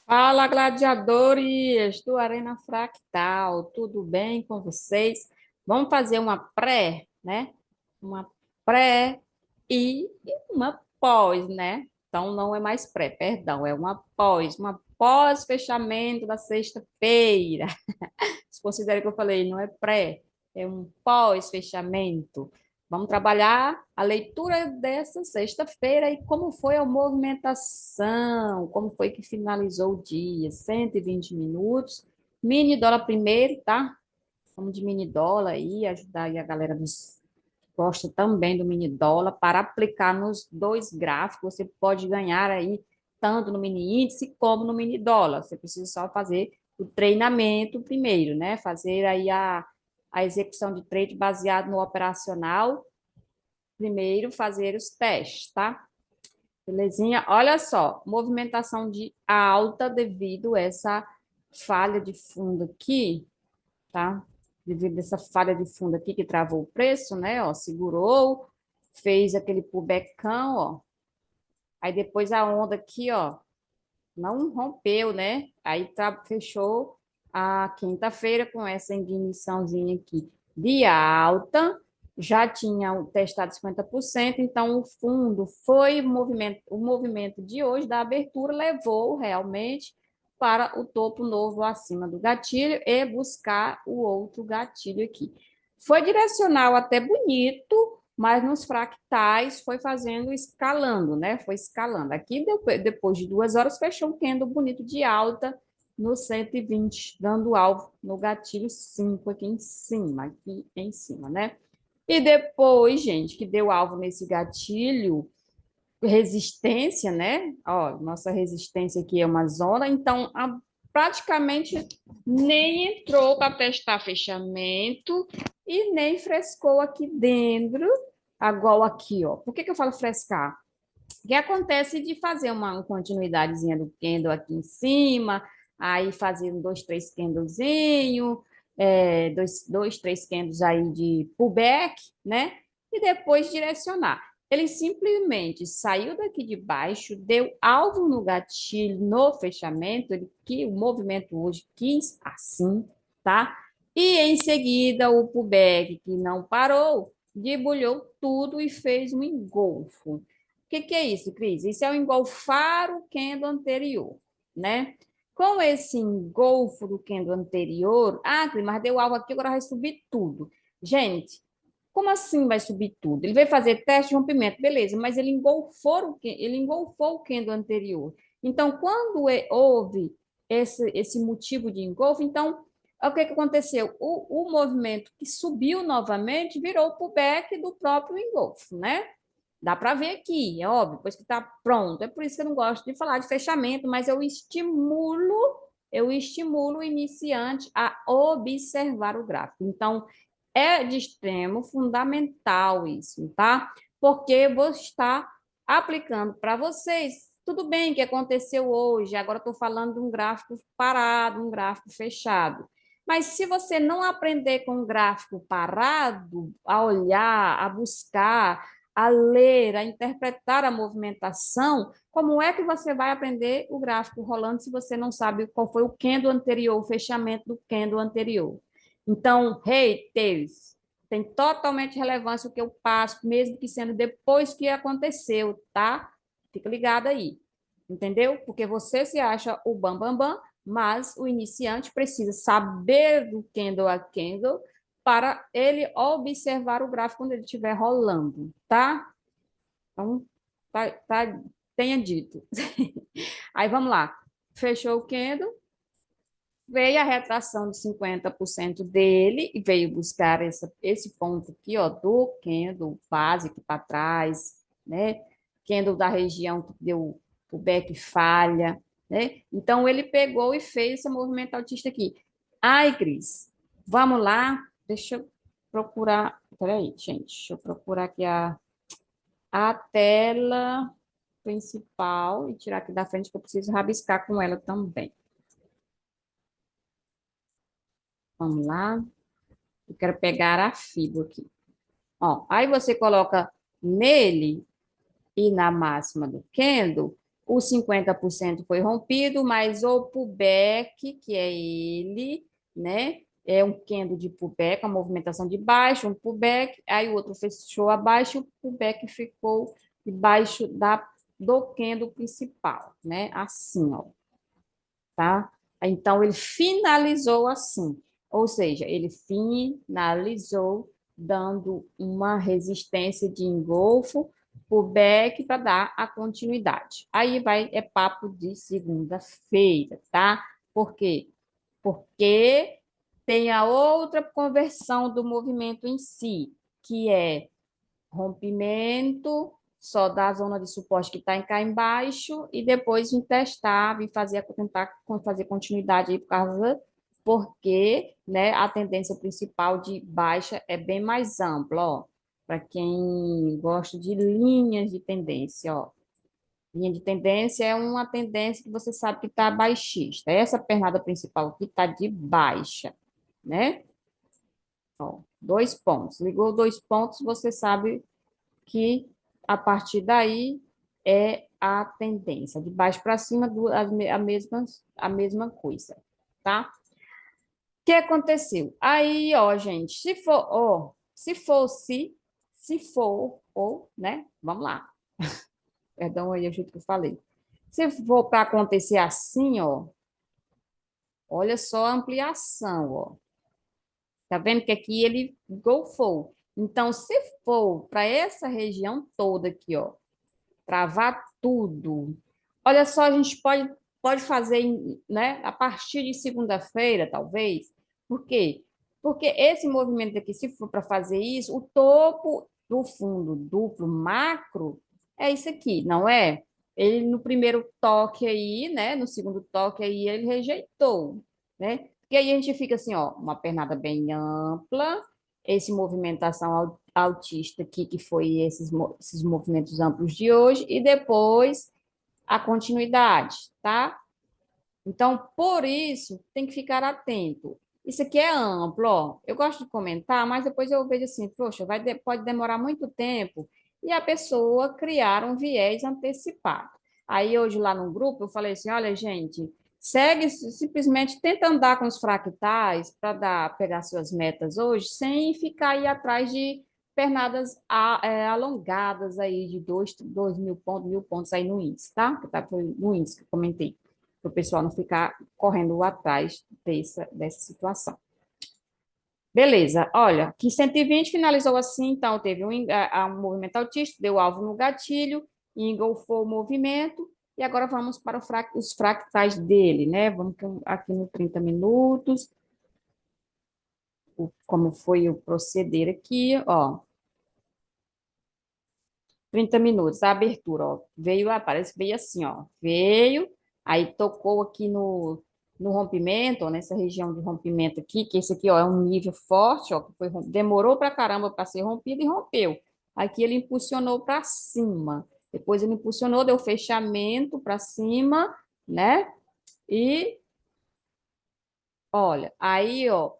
Fala, gladiadores do Arena Fractal, tudo bem com vocês? Vamos fazer uma pré, né? Uma pré e uma pós, né? Então, não é mais pré, perdão, é uma pós-fechamento da sexta-feira. Se considera que eu falei, não é pré, é um pós-fechamento. Vamos trabalhar a leitura dessa sexta-feira e como foi a movimentação, como foi que finalizou o dia, 120 minutos. Mini dólar primeiro, tá? Vamos de mini dólar aí, ajudar aí a galera que gosta também do mini dólar para aplicar nos dois gráficos. Você pode ganhar aí tanto no mini índice como no mini dólar. Você precisa só fazer o treinamento primeiro, né? Fazer aí a execução de trade baseado no operacional. Primeiro, fazer os testes, tá? Belezinha? Olha só, movimentação de alta devido a essa falha de fundo aqui, tá? Devido a essa falha de fundo aqui que travou o preço, né? Ó, segurou, fez aquele pullbackão, ó. Aí depois a onda aqui, ó, não rompeu, né? Aí fechou a quinta-feira com essa igniçãozinha aqui de alta, já tinha testado 50%, então o fundo foi o movimento de hoje da abertura levou realmente para o topo novo acima do gatilho e buscar o outro gatilho aqui. Foi direcional até bonito, mas nos fractais foi fazendo, escalando, né? Foi escalando. Aqui, depois de 2 horas, fechou um candle bonito de alta no 120, dando alvo no gatilho 5 aqui em cima, né? E depois, gente, que deu alvo nesse gatilho, resistência, né? Ó, nossa resistência aqui é uma zona, então praticamente nem entrou para testar fechamento e nem frescou aqui dentro, igual aqui, ó. Por que que eu falo frescar? O que acontece de fazer uma continuidadezinha do candle aqui em cima, aí fazer um, dois, três candlezinho, dois, três candles aí de pullback, né? E depois direcionar. Ele simplesmente saiu daqui de baixo, deu alvo no gatilho no fechamento, que o movimento hoje quis assim, tá? E em seguida o pullback que não parou, debulhou tudo e fez um engolfo. O que é isso, Cris? Isso é o engolfar o candle anterior, né? Com esse engolfo do candle anterior, Cris, mas deu algo aqui, agora vai subir tudo. Gente, como assim vai subir tudo? Ele vai fazer teste de rompimento, beleza, mas ele engolfou o candle anterior. Então, quando houve esse motivo de engolfo, então, o que aconteceu? O movimento que subiu novamente virou o pullback do próprio engolfo, né? Dá para ver aqui, é óbvio, depois que está pronto. É por isso que eu não gosto de falar de fechamento, mas eu estimulo o iniciante a observar o gráfico. Então, é de extremo fundamental isso, tá? Porque eu vou estar aplicando para vocês. Tudo bem que aconteceu hoje, agora estou falando de um gráfico parado, um gráfico fechado. Mas se você não aprender com um gráfico parado, a olhar, a buscar, a ler, a interpretar a movimentação, como é que você vai aprender o gráfico rolando se você não sabe qual foi o candle anterior, o fechamento do candle anterior? Então, haters, tem totalmente relevância o que eu passo, mesmo que sendo depois que aconteceu, tá? Fica ligado aí, entendeu? Porque você se acha o bam, bam, bam, mas o iniciante precisa saber do candle a candle para ele observar o gráfico quando ele estiver rolando, tá? Então, tenha dito. Aí vamos lá. Fechou o candle, veio a retração de 50% dele e veio buscar esse ponto aqui, ó, do candle básico para trás, né? Candle da região que deu o back falha, né? Então, ele pegou e fez esse movimento altista aqui. Ai, Cris, vamos lá, deixa eu procurar, peraí, gente, deixa eu procurar aqui a tela principal e tirar aqui da frente que eu preciso rabiscar com ela também. Vamos lá. Eu quero pegar a fibra aqui. Ó, aí você coloca nele e na máxima do candle o 50% foi rompido, mas o pullback, que é ele, né? É um candle de pullback, uma movimentação de baixo, um pullback, aí o outro fechou abaixo, o pullback ficou debaixo do candle principal, né? Assim, ó, tá? Então, ele finalizou assim, ou seja, ele finalizou dando uma resistência de engolfo por back para dar a continuidade. Aí é papo de segunda-feira, tá? Por quê? Porque tem a outra conversão do movimento em si, que é rompimento só da zona de suporte que está cá embaixo e depois de testar e tentar fazer continuidade aí por causa porque, né, a tendência principal de baixa é bem mais ampla, ó. Para quem gosta de linhas de tendência, ó. Linha de tendência é uma tendência que você sabe que está baixista. Essa pernada principal aqui está de baixa, né? Ó, 2 pontos. Ligou 2 pontos, você sabe que a partir daí é a tendência, de baixo para cima, a mesma coisa, tá? O que aconteceu? Aí, ó, gente, se for, ou, né? Vamos lá, perdão aí o jeito que eu falei. Se for para acontecer assim, ó, olha só a ampliação, ó. Tá vendo que aqui ele golfou. Então, se for para essa região toda aqui, ó, travar tudo. Olha só, a gente pode fazer, né, a partir de segunda-feira, talvez. Por quê? Porque esse movimento aqui, se for para fazer isso, o topo do fundo duplo macro é isso aqui, não é? Ele no primeiro toque aí, né, no segundo toque aí, ele rejeitou, né? E aí a gente fica assim, ó, uma pernada bem ampla, esse movimentação autista aqui, que foi esses movimentos amplos de hoje, e depois a continuidade, tá? Então, por isso, tem que ficar atento. Isso aqui é amplo, ó. Eu gosto de comentar, mas depois eu vejo assim, poxa, pode demorar muito tempo e a pessoa criar um viés antecipado. Aí, hoje, lá no grupo, eu falei assim: olha, gente, segue, simplesmente tenta andar com os fractais para pegar suas metas hoje, sem ficar aí atrás de pernadas alongadas aí de 2.000 pontos, 1.000 pontos aí no índice, tá? Foi no índice que eu comentei para o pessoal não ficar correndo atrás dessa situação. Beleza, olha, que 120 finalizou assim, então teve um movimento autista, deu alvo no gatilho, engolfou o movimento, e agora vamos para os fractais dele, né? Vamos aqui no 30 minutos, como foi o proceder aqui, ó. 30 minutos, a abertura, ó. Parece que veio assim, ó. Veio, aí tocou aqui no rompimento, ó, nessa região de rompimento aqui, que esse aqui, ó, é um nível forte, ó, que demorou pra caramba para ser rompido e rompeu. Aqui ele impulsionou para cima. Depois ele impulsionou, deu fechamento para cima, né? E olha, aí, ó,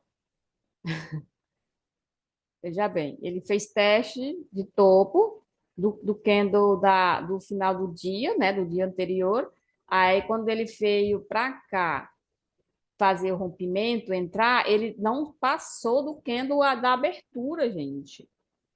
veja bem, ele fez teste de topo do candle do final do dia, né, do dia anterior. Aí, quando ele veio para cá fazer o rompimento, entrar, ele não passou do candle da abertura, gente.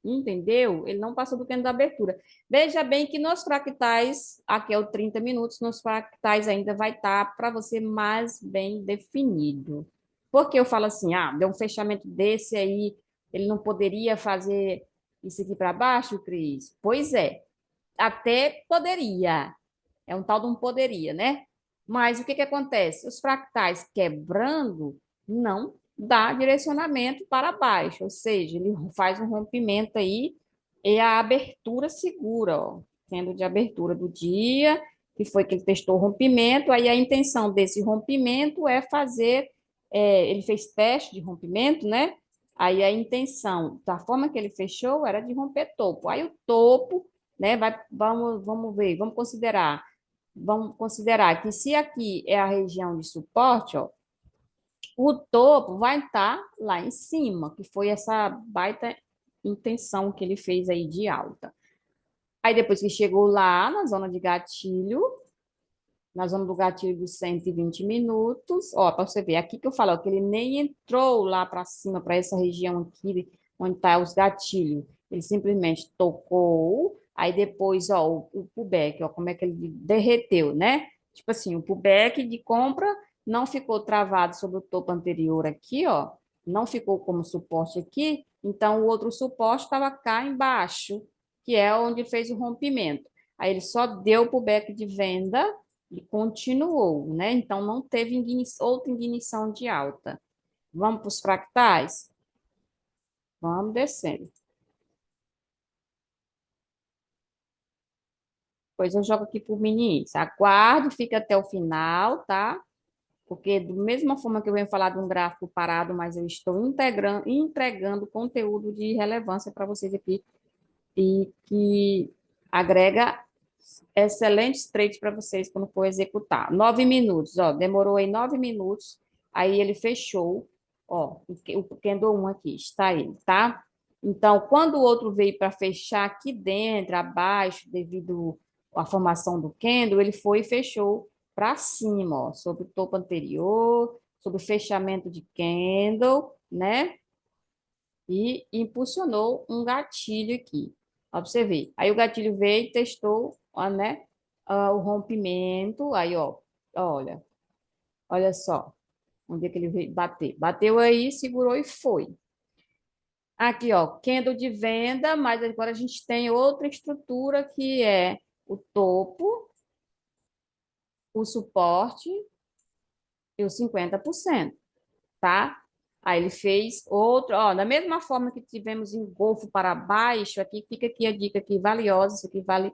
Entendeu? Ele não passou do candle da abertura. Veja bem que nos fractais, aqui é o 30 minutos, nos fractais ainda vai estar para você mais bem definido. Porque eu falo assim, deu um fechamento desse aí, ele não poderia fazer isso aqui para baixo, Cris? Pois é, até poderia. É um tal de um poderia, né? Mas o que que acontece? Os fractais quebrando não dá direcionamento para baixo, ou seja, ele faz um rompimento aí e a abertura segura, ó, tendo de abertura do dia, que foi que ele testou o rompimento, aí a intenção desse rompimento é fazer, ele fez teste de rompimento, né? Aí a intenção, da forma que ele fechou, era de romper topo. Aí o topo, né, vamos ver, vamos considerar que se aqui é a região de suporte, ó, o topo vai estar lá em cima, que foi essa baita intenção que ele fez aí de alta. Aí depois que chegou lá na zona de gatilho, Na zona do gatilho dos 120 minutos. Ó, para você ver, aqui que eu falo, ó, que ele nem entrou lá para cima, para essa região aqui, onde tá os gatilhos. Ele simplesmente tocou, aí depois, ó, o pullback, ó, como é que ele derreteu, né? Tipo assim, o pullback de compra não ficou travado sobre o topo anterior aqui, ó, não ficou como suporte aqui, então o outro suporte estava cá embaixo, que é onde fez o rompimento. Aí ele só deu o pullback de venda e continuou, né? Então, não teve outra ignição de alta. Vamos para os fractais? Vamos descendo. Depois eu jogo aqui por mini índice. Aguarde, fica até o final, tá? Porque, da mesma forma que eu venho falar de um gráfico parado, mas eu estou entregando conteúdo de relevância para vocês aqui e que agrega excelentes trades para vocês quando for executar. 9 minutos, ó, demorou aí 9 minutos, aí ele fechou, ó, o candle 1 aqui, está ele, tá? Então, quando o outro veio para fechar aqui dentro, abaixo, devido à formação do candle, ele foi e fechou para cima, ó, sobre o topo anterior, sobre o fechamento de candle, né? E impulsionou um gatilho aqui. Ó, pra você ver. Aí o gatilho veio e testou, ó, né, o rompimento. Aí, ó, olha, olha só, onde é que ele veio bater. Bateu aí, segurou e foi. Aqui, ó, candle de venda, mas agora a gente tem outra estrutura que é o topo, o suporte e o 50%, tá? Aí ele fez outro, ó, da mesma forma que tivemos engolfo para baixo, aqui fica aqui a dica aqui valiosa, isso aqui vale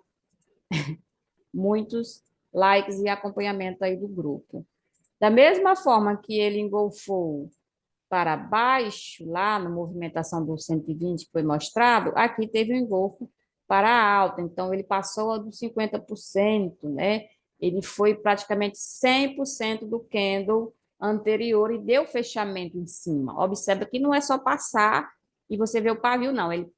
muitos likes e acompanhamento aí do grupo. Da mesma forma que ele engolfou para baixo, lá na movimentação do 120 que foi mostrado, aqui teve um engolfo para alta, então ele passou dos 50%, né? Ele foi praticamente 100% do candle anterior e deu fechamento em cima. Observa que não é só passar e você vê o pavio, não. Ele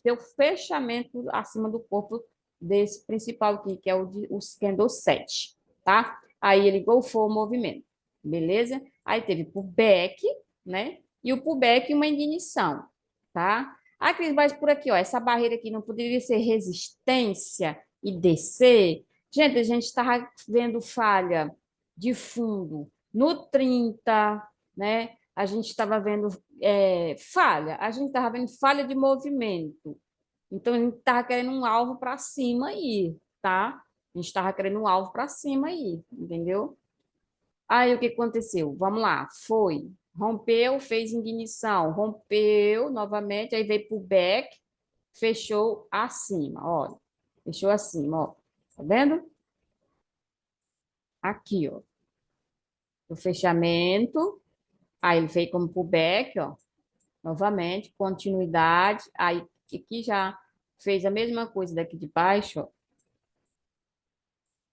deu fechamento acima do corpo desse principal aqui, que é o candle 7, tá? Aí ele golfou o movimento, beleza? Aí teve pullback, né? E o pullback uma ignição, tá? A Cris, mas por aqui, ó, essa barreira aqui não poderia ser resistência e descer? Gente, a gente estava vendo falha de fundo no 30, né? A gente estava vendo falha, a gente estava vendo falha de movimento. Então, a gente estava querendo um alvo para cima aí, tá? A gente estava querendo um alvo para cima aí, entendeu? Aí o que aconteceu? Vamos lá, foi, rompeu, fez ignição, rompeu novamente, aí veio para o back, fechou acima, olha, fechou acima, ó, tá vendo? Aqui, ó, o fechamento, aí ele veio como pullback, ó, novamente, continuidade, aí aqui já fez a mesma coisa daqui de baixo, ó,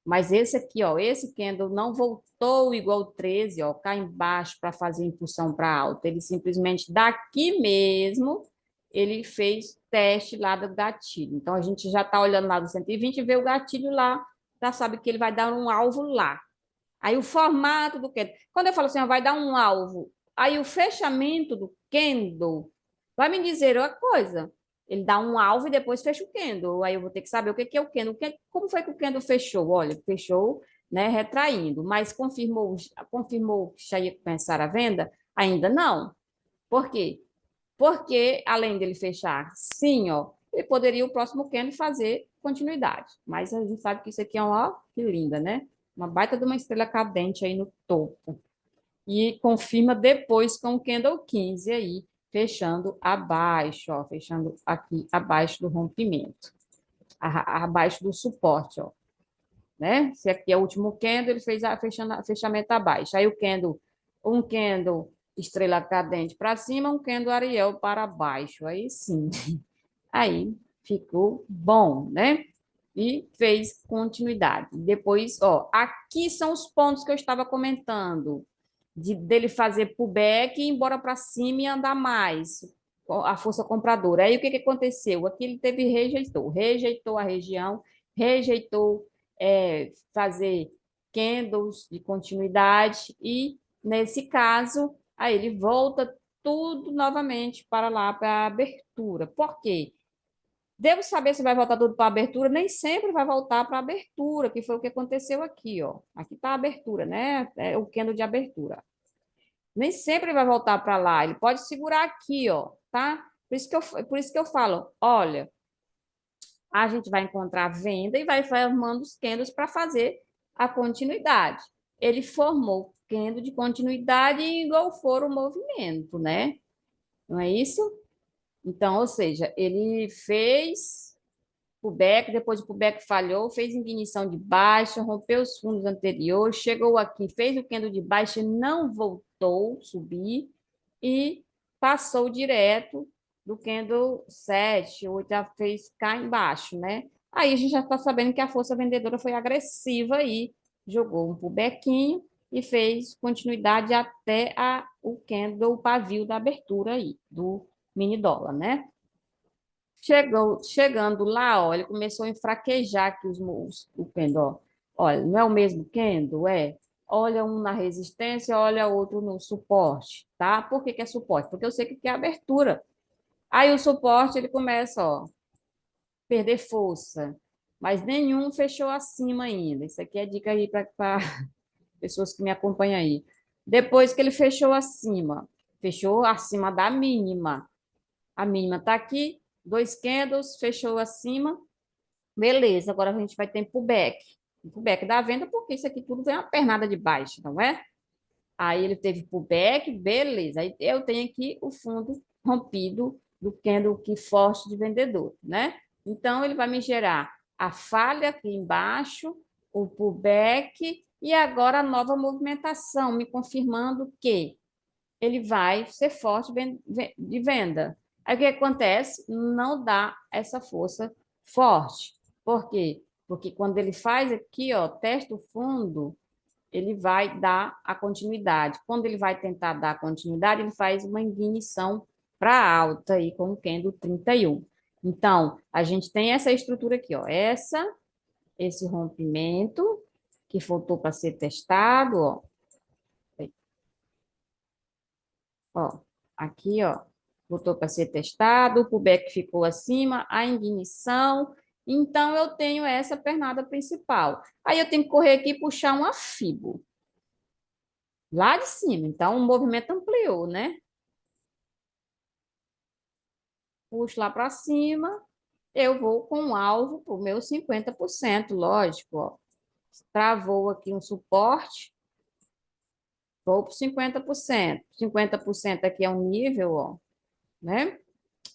mas esse aqui, ó, esse candle não voltou igual o 13, ó, cá embaixo para fazer impulsão para alta. Ele simplesmente daqui mesmo, ele fez teste lá do gatilho. Então a gente já está olhando lá do 120 e vê o gatilho lá, já sabe que ele vai dar um alvo lá. Aí o formato do candle. Quando eu falo assim, ó, vai dar um alvo, aí o fechamento do candle vai me dizer uma coisa. Ele dá um alvo e depois fecha o candle. Aí eu vou ter que saber o que que é o candle. Como foi que o candle fechou? Olha, fechou, né, retraindo, mas confirmou que já ia começar a venda? Ainda não. Por quê? Porque além dele fechar sim, ó, ele poderia o próximo candle fazer continuidade. Mas a gente sabe que isso aqui é uma, ó, que linda, né? Uma baita de uma estrela cadente aí no topo. E confirma depois com o candle 15 aí, fechando abaixo, ó, fechando aqui abaixo do rompimento, abaixo do suporte, ó, né? Se aqui é o último candle, ele fez fechamento abaixo. Aí o candle, um candle estrela cadente para cima, um candle Ariel para baixo. Aí sim, aí ficou bom, né? E fez continuidade. Depois, ó, aqui são os pontos que eu estava comentando, dele fazer pullback e ir embora para cima e andar mais, a força compradora. Aí o que, que aconteceu? Aqui ele rejeitou a região, rejeitou fazer. candles de continuidade e, nesse caso, aí ele volta tudo novamente para lá, para a abertura. Por quê? Devo saber se vai voltar tudo para a abertura? Nem sempre vai voltar para a abertura, que foi o que aconteceu aqui, ó. Aqui está a abertura, né? É o candle de abertura. Nem sempre vai voltar para lá. Ele pode segurar aqui, ó, tá? Por isso que eu falo, olha, a gente vai encontrar venda e vai formando os candles para fazer a continuidade. Ele formou candle de continuidade e engolfou o movimento, né? Não é isso? Então, ou seja, ele fez pullback, depois o pullback falhou, fez ignição de baixa, rompeu os fundos anteriores, chegou aqui, fez o candle de baixa, não voltou a subir e passou direto do candle 7, 8, já fez cá embaixo, né? Aí a gente já está sabendo que a força vendedora foi agressiva aí, jogou um pullbackinho e fez continuidade até o candle, o pavio da abertura aí, do mini dólar, né? Chegando lá, ó, ele começou a enfraquejar aqui o candle, ó. Olha, não é o mesmo candle? É. Olha um na resistência, olha outro no suporte, tá? Por que que é suporte? Porque eu sei que é abertura. Aí o suporte, ele começa, ó, perder força, mas nenhum fechou acima ainda. Isso aqui é dica aí para pessoas que me acompanham aí. Depois que ele fechou acima da mínima. A mínima está aqui, dois candles, fechou acima. Beleza, agora a gente vai ter pullback. Pullback da venda, porque isso aqui tudo vem uma pernada de baixo, não é? Aí ele teve pullback, beleza. Aí eu tenho aqui o fundo rompido do candle que forte de vendedor, né? Então ele vai me gerar a falha aqui embaixo, o pullback e agora a nova movimentação, me confirmando que ele vai ser forte de venda. Aí o que acontece? Não dá essa força forte. Por quê? Porque quando ele faz aqui, ó, testa o fundo, ele vai dar a continuidade. Quando ele vai tentar dar a continuidade, ele faz uma ignição para alta aí com o candle 31. Então, a gente tem essa estrutura aqui, ó, esse rompimento que faltou para ser testado, ó, aqui, ó, botou para ser testado, o pullback ficou acima, a ignição. Então, eu tenho essa pernada principal. Aí, eu tenho que correr aqui e puxar uma fibo lá de cima. Então, o movimento ampliou, né? Puxo lá para cima, eu vou com um alvo para o meu 50%, lógico, ó. Travou aqui um suporte, vou para 50%. 50% aqui é um nível, ó, né?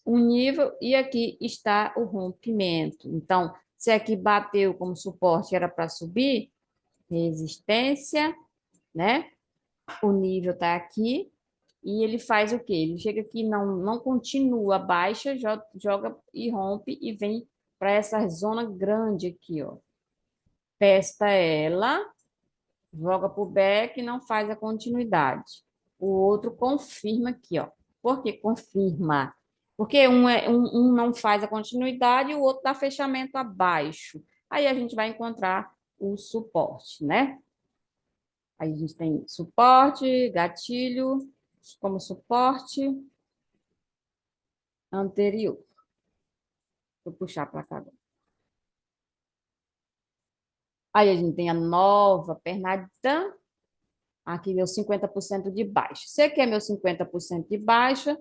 Um nível e aqui está o rompimento. Então, se aqui bateu como suporte era para subir, resistência, né? O nível está aqui e ele faz o quê? Ele chega aqui, não continua baixa, joga e rompe e vem para essa zona grande aqui, ó. Testa ela, joga para o back e não faz a continuidade. O outro confirma aqui, ó. Por que confirma? Porque um não faz a continuidade e o outro dá fechamento abaixo. Aí a gente vai encontrar o suporte, né? Aí a gente tem suporte, gatilho, como suporte anterior. Vou puxar para cá agora. Aí a gente tem a nova pernada. Aqui, meu 50% de baixa. Você quer meu 50% de baixa,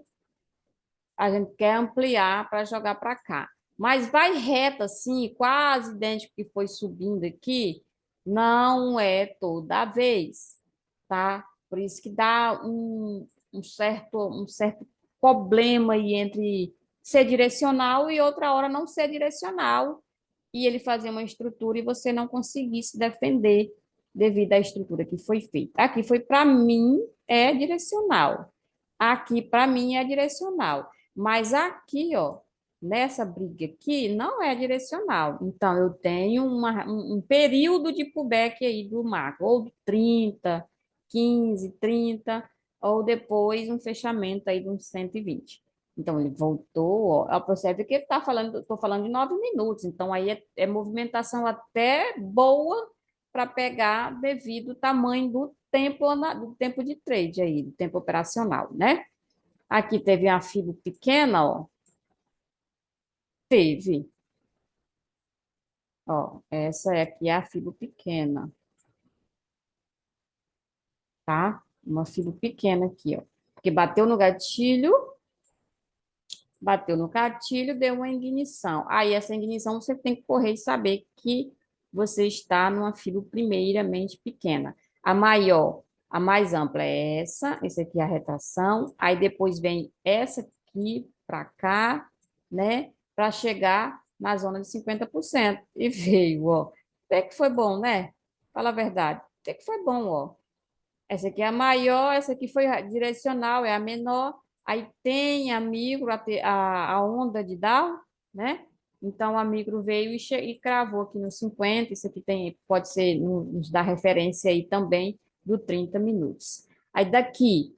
a gente quer ampliar para jogar para cá. Mas vai reta assim, quase idêntico que foi subindo aqui, não é toda vez, tá? Por isso que dá um certo problema aí entre ser direcional e outra hora não ser direcional, e ele fazer uma estrutura e você não conseguir se defender devido à estrutura que foi feita. Aqui foi para mim é direcional. Aqui para mim é direcional. Mas aqui, ó, nessa briga aqui, não é direcional. Então, eu tenho um período de pullback aí do marco, ou 30, 15, 30, ou depois um fechamento aí de uns 120. Então, ele voltou, ó, percebe que ele está falando, estou falando de 9 minutos, então aí é movimentação até boa para pegar devido ao tamanho do tempo de trade aí, do tempo operacional, né? Aqui teve uma fibra pequena, ó. Teve, ó. Essa aqui é a fibra pequena, tá? Uma fibra pequena aqui, ó. Porque bateu no gatilho, deu uma ignição. Aí, essa ignição você tem que correr e saber que você está numa fibra primeiramente pequena. A maior, a mais ampla é essa aqui é a retração. Aí depois vem essa aqui para cá, né? Para chegar na zona de 50%. E veio, ó. Até que foi bom, né? Fala a verdade. Até que foi bom, ó. Essa aqui é a maior, essa aqui foi direcional, é a menor. Aí tem a micro, a onda de Dow, né? Então, a micro veio e cravou aqui no 50. Isso aqui tem, pode ser, nos dá referência aí também do 30 minutos. Aí, daqui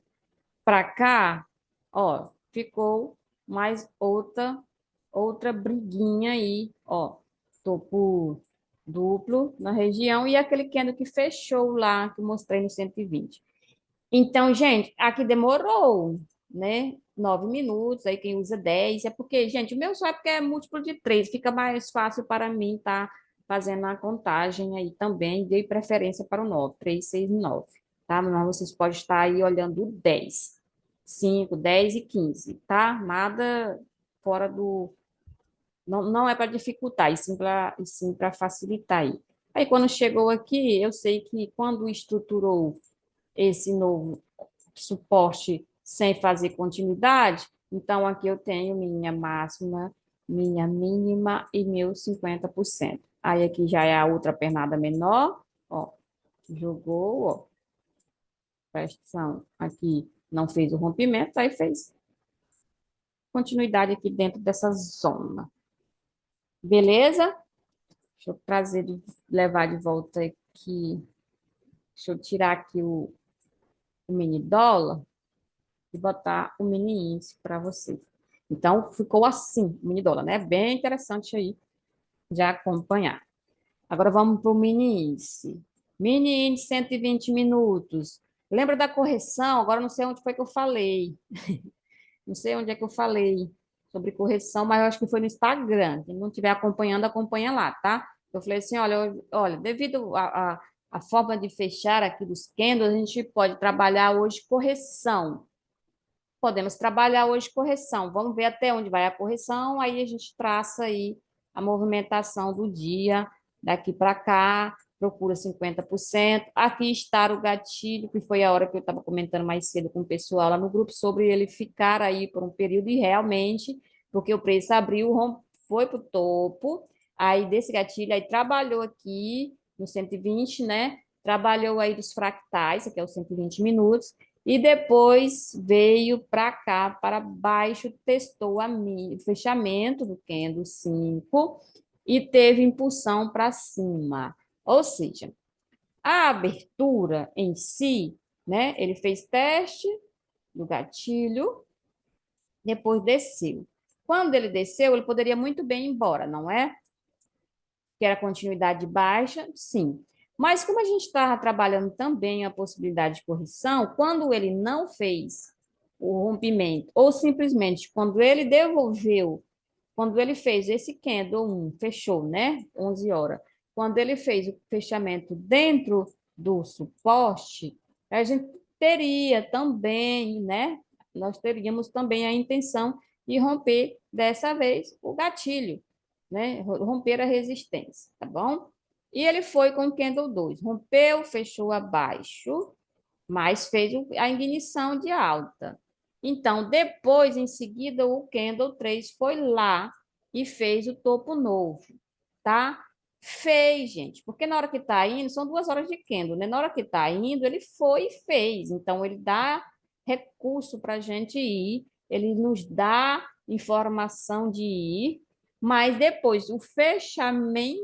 para cá, ó, ficou mais outra briguinha aí, ó, topo duplo na região e aquele candle que fechou lá, que eu mostrei no 120. Então, gente, aqui demorou, né? 9 minutos, aí quem usa 10, é porque, gente, o meu só é porque é múltiplo de 3, fica mais fácil para mim estar fazendo a contagem aí também, dei preferência para o 9, 3, 6 e 9, tá? Mas vocês podem estar aí olhando o 10, 5, 10 e 15, tá? Nada fora do... Não é para dificultar, e sim para facilitar aí. Aí, quando chegou aqui, eu sei que quando estruturou esse novo suporte sem fazer continuidade, então aqui eu tenho minha máxima, minha mínima e meu 50%. Aí aqui já é a outra pernada menor, ó, jogou, ó, presta atenção, aqui não fez o rompimento, aí fez continuidade aqui dentro dessa zona. Beleza? Deixa eu trazer, levar de volta aqui, deixa eu tirar aqui o mini dólar e botar o mini índice para vocês. Então, ficou assim, o mini dólar, né? Bem interessante aí de acompanhar. Agora vamos para o mini índice. Mini índice 120 minutos. Lembra da correção? Agora não sei onde foi que eu falei. Não sei onde é que eu falei sobre correção, mas eu acho que foi no Instagram. Quem não estiver acompanhando, acompanha lá, tá? Eu falei assim, olha, devido a forma de fechar aqui dos candles, a gente pode trabalhar hoje correção. Podemos trabalhar hoje correção. Vamos ver até onde vai a correção, aí a gente traça aí a movimentação do dia, daqui para cá, procura 50%. Aqui está o gatilho, que foi a hora que eu estava comentando mais cedo com o pessoal lá no grupo, sobre ele ficar aí por um período e realmente, porque o preço abriu, foi para o topo, aí desse gatilho, aí trabalhou aqui no 120, né? Trabalhou aí dos fractais, que é os 120 minutos, e depois veio para cá, para baixo, testou o fechamento do candle 5 e teve impulsão para cima. Ou seja, a abertura em si, né? Ele fez teste do gatilho, depois desceu. Quando ele desceu, ele poderia muito bem ir embora, não é? Que era continuidade baixa, sim. Mas como a gente estava trabalhando também a possibilidade de correção, quando ele não fez o rompimento, ou simplesmente quando ele devolveu, quando ele fez esse candle 1, fechou, né? 11 horas. Quando ele fez o fechamento dentro do suporte, a gente teria também, né? Nós teríamos também a intenção de romper dessa vez o gatilho, né? Romper a resistência, tá bom? E ele foi com o candle 2, rompeu, fechou abaixo, mas fez a ignição de alta. Então, depois, em seguida, o candle 3 foi lá e fez o topo novo, tá? Fez, gente, porque na hora que está indo, são 2 horas de candle, né? Na hora que está indo, ele foi e fez. Então, ele dá recurso para a gente ir, ele nos dá informação de ir, mas depois o fechamento,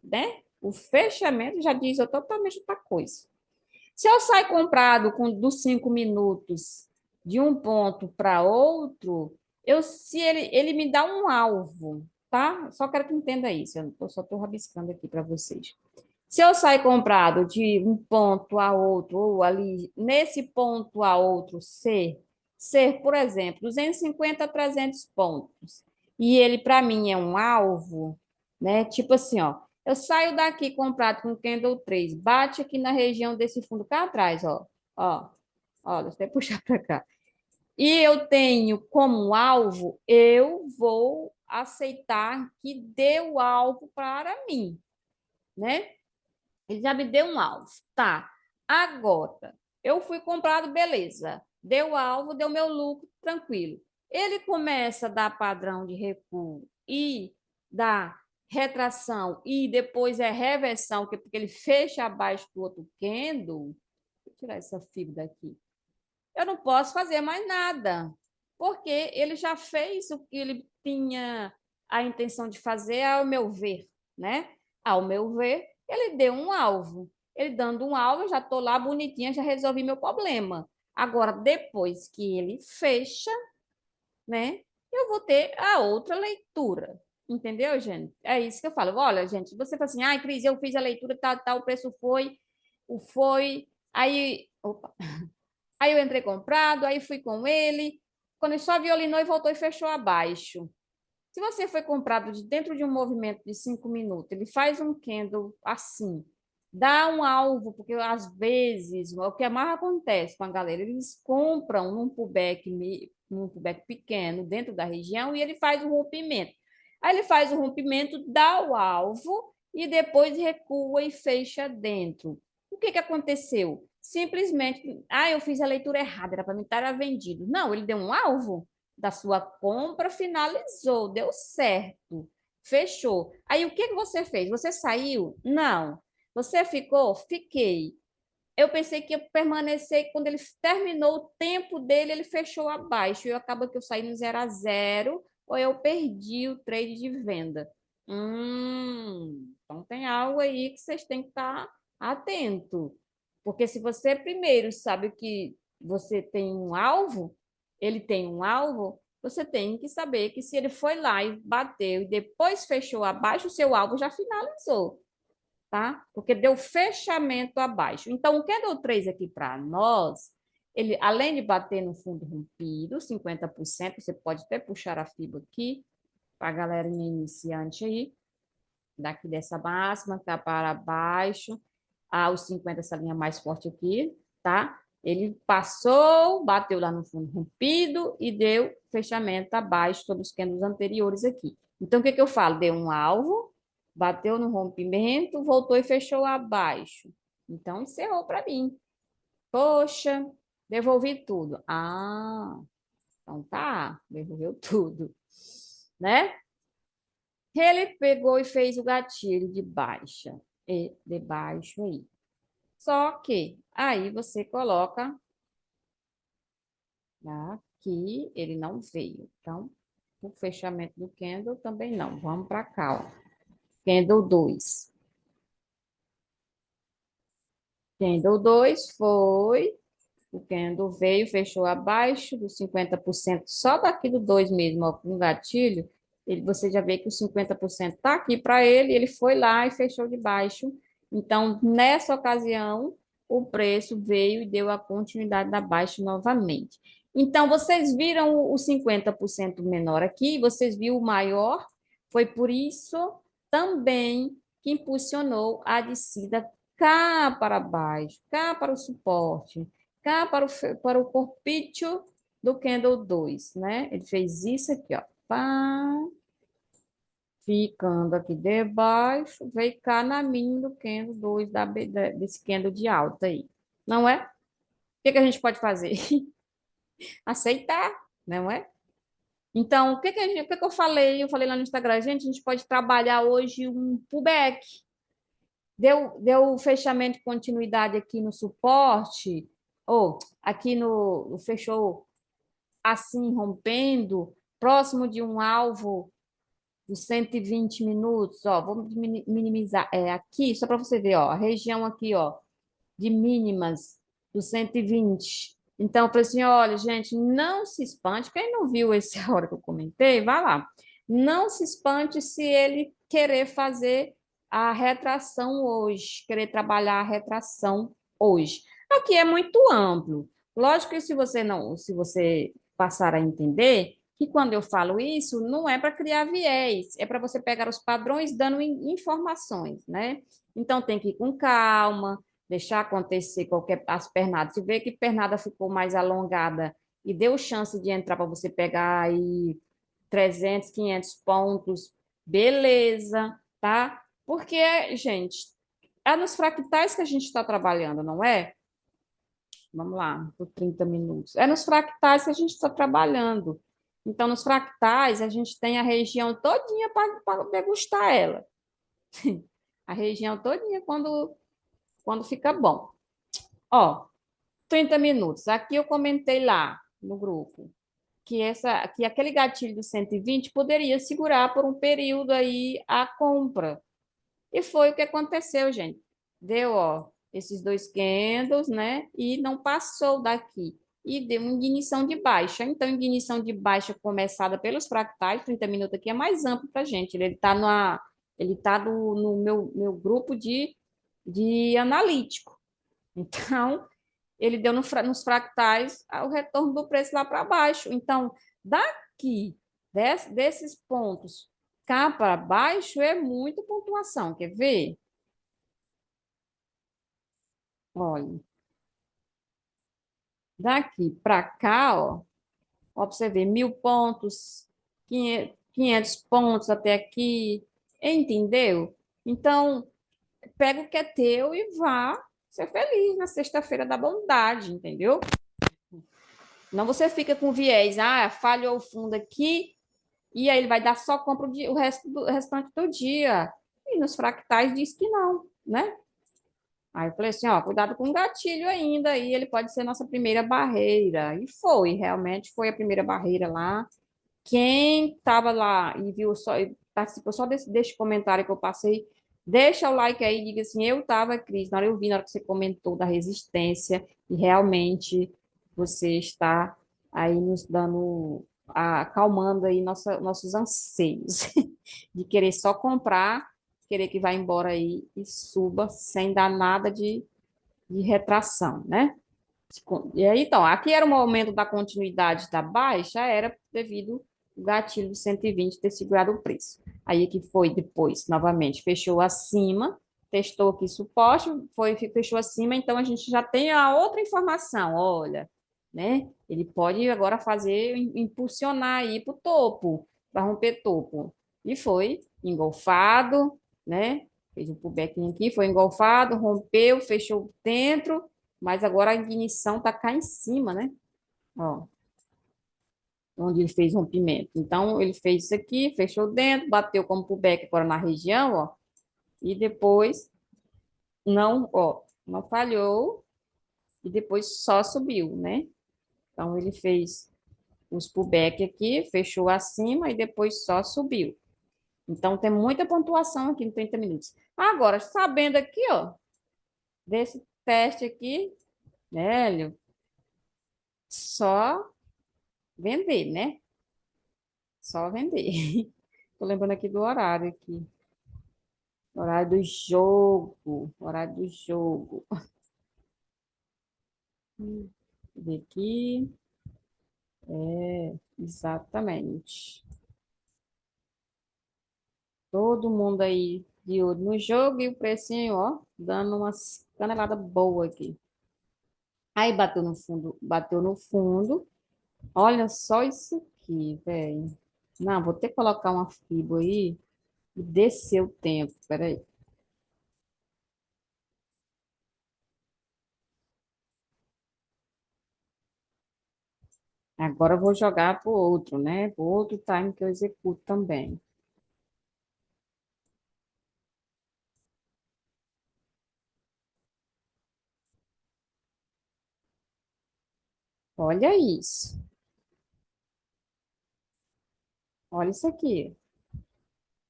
né? O fechamento já diz totalmente outra coisa. Se eu sair comprado dos 5 minutos de um ponto para outro, se ele me dá um alvo, tá? Só quero que entenda isso, eu só estou rabiscando aqui para vocês. Se eu sair comprado de um ponto a outro, ou ali, nesse ponto a outro ser, por exemplo, 250 a 300 pontos, e ele para mim é um alvo, né? Tipo assim, ó, eu saio daqui comprado com Candle 3, bate aqui na região desse fundo cá atrás, ó, deixa eu até puxar para cá. E eu tenho como alvo, eu vou aceitar que dê o alvo para mim, né? Ele já me deu um alvo. Tá. Agora, eu fui comprado, beleza. Deu alvo, deu meu lucro, tranquilo. Ele começa a dar padrão de recuo e dá retração e depois é reversão, porque ele fecha abaixo do outro candle. Vou tirar essa fibra daqui. Eu não posso fazer mais nada, porque ele já fez o que ele tinha a intenção de fazer, ao meu ver, né? Ao meu ver, ele deu um alvo. Ele dando um alvo, eu já estou lá bonitinha, já resolvi meu problema. Agora, depois que ele fecha, né? Eu vou ter a outra leitura. Entendeu, gente? É isso que eu falo. Olha, gente, você fala assim, ai, Cris, eu fiz a leitura, tal, o preço foi, aí, opa, aí eu entrei comprado, aí fui com ele. Quando ele só violinou e voltou e fechou abaixo. Se você foi comprado de dentro de um movimento de 5 minutos, ele faz um candle assim, dá um alvo, porque às vezes o que mais acontece com a galera, eles compram num pullback pequeno dentro da região e ele faz um rompimento. Aí ele faz o rompimento, dá o alvo e depois recua e fecha dentro. O que aconteceu? Simplesmente, eu fiz a leitura errada, era para mim estar vendido. Não, ele deu um alvo da sua compra, finalizou, deu certo, fechou. Aí o que você fez? Você saiu? Não. Você ficou? Fiquei. Eu pensei que ia permanecer, e quando ele terminou o tempo dele, ele fechou abaixo. E acaba que eu saí no 0 a 0, ou eu perdi o trade de venda. Então tem algo aí que vocês têm que estar atento. Porque se você primeiro sabe que você tem um alvo, ele tem um alvo, você tem que saber que se ele foi lá e bateu e depois fechou abaixo, o seu alvo já finalizou, tá? Porque deu fechamento abaixo. Então, o candle 3 aqui para nós, ele, além de bater no fundo rompido, 50%, você pode até puxar a fibra aqui, para a galera iniciante aí, daqui dessa máxima, tá para baixo, os 50, essa linha mais forte aqui, tá? Ele passou, bateu lá no fundo rompido e deu fechamento abaixo sobre os candles anteriores aqui. Então, o que que eu falo? Deu um alvo, bateu no rompimento, voltou e fechou abaixo. Então, encerrou para mim. Poxa, devolvi tudo. Então tá, devolveu tudo, né? Ele pegou e fez o gatilho de baixa e de baixo aí. Só que aí você coloca aqui, ele não veio. Então, o fechamento do candle também não. Vamos para cá, ó. Candle 2. Candle 2 foi. O candle veio, fechou abaixo dos 50%, só daqui do 2 mesmo, ó, com gatilho. Você já vê que o 50% está aqui para ele, ele foi lá e fechou de baixo. Então, nessa ocasião, o preço veio e deu a continuidade da baixa novamente. Então, vocês viram o 50% menor aqui, vocês viram o maior, foi por isso também que impulsionou a descida cá para baixo, cá para o suporte, cá para o corpício do candle 2, né? Ele fez isso aqui, ó. Pá, ficando aqui debaixo, veio cá na mínima do candle 2 desse candle de alta aí. Não é? O que que a gente pode fazer? Aceitar, não é? Então, o que que eu falei? Eu falei lá no Instagram, gente, a gente pode trabalhar hoje um pullback. Deu fechamento de continuidade aqui no suporte, ou aqui fechou assim, rompendo, próximo de um alvo de 120 minutos, ó, vamos minimizar, aqui, só para você ver, ó, a região aqui, ó, de mínimas dos 120. Então, eu falei assim, olha, gente, não se espante, quem não viu esse hora que eu comentei, vai lá. Não se espante se ele querer fazer a retração hoje, querer trabalhar a retração hoje. Aqui é muito amplo. Lógico que se você passar a entender que quando eu falo isso, não é para criar viés, é para você pegar os padrões dando informações, né? Então tem que ir com calma, deixar acontecer qualquer as pernadas. Se vê que pernada ficou mais alongada e deu chance de entrar para você pegar aí 300, 500 pontos, beleza, tá? Porque, gente, é nos fractais que a gente está trabalhando, não é? Vamos lá, por 30 minutos. É nos fractais que a gente está trabalhando. Então, nos fractais, a gente tem a região todinha para degustar ela. A região todinha quando fica bom. Ó, 30 minutos. Aqui eu comentei lá no grupo que aquele gatilho do 120 poderia segurar por um período aí a compra. E foi o que aconteceu, gente. Deu, ó, esses dois candles, né? E não passou daqui. E deu uma ignição de baixa. Então, ignição de baixa começada pelos fractais, 30 minutos aqui é mais amplo para a gente. Ele tá no meu grupo de analítico. Então, ele deu nos fractais o retorno do preço lá para baixo. Então, daqui, desses pontos cá para baixo, é muita pontuação. Quer ver? Olha, daqui para cá, ó, para você ver, 1.000 pontos, 500 pontos até aqui, entendeu? Então, pega o que é teu e vá ser feliz na sexta-feira da bondade, entendeu? Não você fica com viés, falhou o fundo aqui, e aí ele vai dar só compra o restante do dia. E nos fractais diz que não, né? Aí eu falei assim, ó, cuidado com o gatilho ainda, aí ele pode ser nossa primeira barreira. E foi, realmente foi a primeira barreira lá. Quem estava lá e viu só, e participou só desse comentário que eu passei, deixa o like aí, diga assim, eu estava, Cris, na hora eu vi, na hora que você comentou da resistência, e realmente você está aí nos dando, acalmando aí nossos anseios de querer só comprar, querer que vá embora aí e suba sem dar nada de retração, né? E aí, então, aqui era o momento da continuidade da baixa, era devido o gatilho do 120 ter segurado o preço. Aí que foi depois, novamente, fechou acima, testou aqui suporte, fechou acima, então a gente já tem a outra informação, olha, né? Ele pode agora fazer, impulsionar aí para o topo, para romper topo. E foi engolfado, né? Fez um pullback aqui, foi engolfado, rompeu, fechou dentro, mas agora a ignição está cá em cima, né? Ó, onde ele fez rompimento. Então, ele fez isso aqui, fechou dentro, bateu como pullback agora na região, ó, e depois não falhou, e depois só subiu, né? Então, ele fez os pullback aqui, fechou acima e depois só subiu. Então, tem muita pontuação aqui em 30 minutos. Agora, sabendo aqui, ó, desse teste aqui, né, Hélio, só vender, né? Só vender. Tô lembrando aqui do horário aqui. Horário do jogo. Horário do jogo. Ver aqui. Exatamente. Todo mundo aí de olho no jogo e o precinho, ó, dando umas caneladas boas aqui. Aí bateu no fundo, bateu no fundo. Olha só isso aqui, velho. Não, vou ter que colocar uma fibra aí e descer o tempo. Peraí. Agora eu vou jogar pro outro, né? Pro outro time que eu executo também. Olha isso. Olha isso aqui.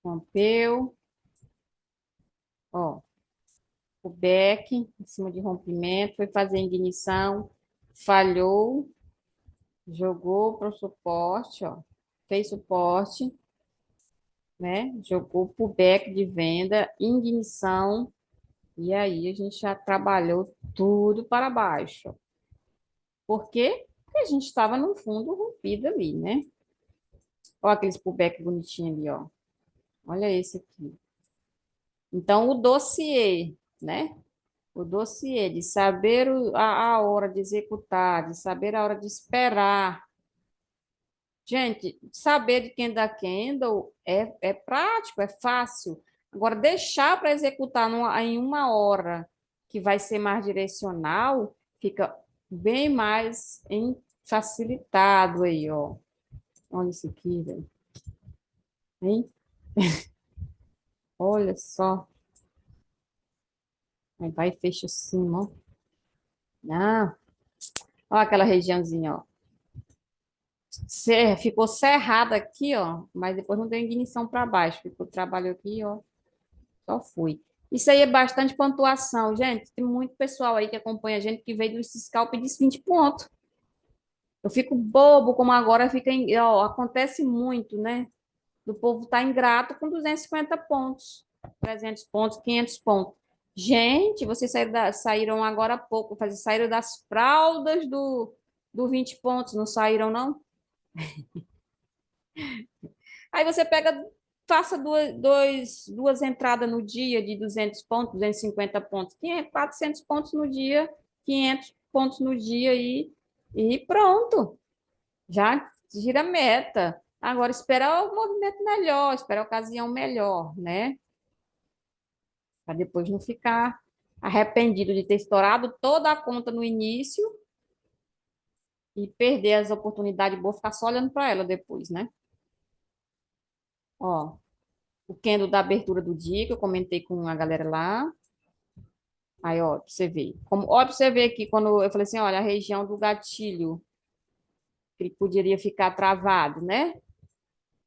Rompeu, ó, o back em cima de rompimento, foi fazer a ignição, falhou, jogou para o suporte, ó, fez suporte, né? Jogou para o back de venda, ignição, e aí a gente já trabalhou tudo para baixo. Por quê? Porque a gente estava no fundo rompido ali, né? Olha aqueles pullback bonitinho ali, ó. Olha esse aqui. Então, o dossiê, né? O dossiê de saber a hora de executar, de saber a hora de esperar. Gente, saber de quem dá candle é prático, é fácil. Agora, deixar para executar em uma hora, que vai ser mais direcional, fica bem mais facilitado aí, ó. Olha isso aqui, velho. Hein? Olha só. Aí vai e fecha assim, ó. Ah, olha aquela regiãozinha, ó. Ficou cerrada aqui, ó, mas depois não deu ignição para baixo. Ficou trabalho aqui, ó. Só fui. Isso aí é bastante pontuação, gente. Tem muito pessoal aí que acompanha a gente que veio do scalp e diz 20 pontos. Eu fico bobo, como agora fica, ó, acontece muito, né? Do povo estar ingrato com 250 pontos, 300 pontos, 500 pontos. Gente, vocês saíram agora há pouco, saíram das fraldas do 20 pontos, não saíram, não? Aí você pega, faça duas entradas no dia de 200 pontos, 250 pontos, 500, 400 pontos no dia, 500 pontos no dia e pronto. Já gira a meta. Agora, esperar o movimento melhor, esperar a ocasião melhor, né? Para depois não ficar arrependido de ter estourado toda a conta no início e perder as oportunidades boas, ficar só olhando para ela depois, né? Ó, o candle da abertura do dia, que eu comentei com a galera lá. Aí, ó, pra você ver. Ó, pra você ver aqui, quando eu falei assim, olha, a região do gatilho, que ele poderia ficar travado, né?